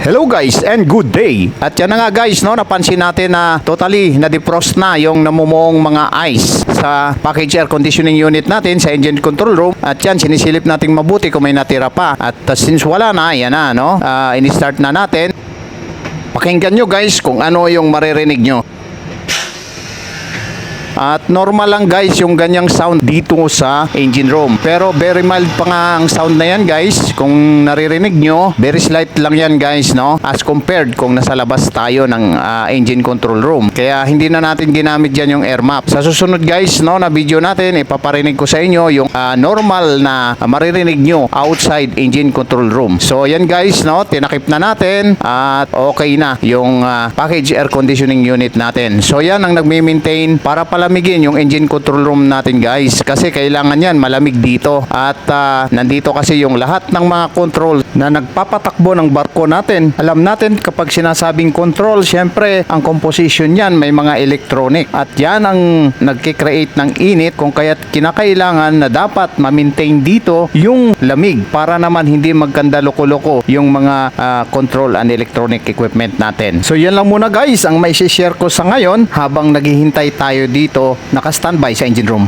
Hello guys and good day. At yan na nga guys, no, napansin natin na totally na-defrost na yung namumuong mga ice sa package air conditioning unit natin sa engine control room. At yan, sinisilip natin mabuti kung may natira pa. At since wala na, yan na, no, ini-start na natin. Pakinggan nyo guys kung ano yung maririnig nyo. At normal lang guys yung ganyang sound dito sa engine room. Pero very mild pa nga ang sound na yan guys. Kung naririnig nyo, very slight lang yan guys, no? As compared kung nasa labas tayo ng engine control room. Kaya hindi na natin ginamit yan yung air map. Sa susunod guys, no, na video natin, ipaparinig ko sa inyo yung normal na maririnig nyo outside engine control room. So yan guys, no, tinakip na natin at okay na yung package air conditioning unit natin. So yan ang nagme-maintain para palamigin yung engine control room natin guys, kasi kailangan yan malamig dito. At nandito kasi yung lahat ng mga control na nagpapatakbo ng barko natin. Alam natin kapag sinasabing control, syempre ang composition yan may mga electronic at yan ang nagkikreate ng init, kung kaya't kinakailangan na dapat ma-maintain dito yung lamig para naman hindi magkanda loko-loko yung mga control and electronic equipment natin. So yan lang muna guys ang may share ko sa ngayon habang naghihintay tayo dito naka-standby sa engine room.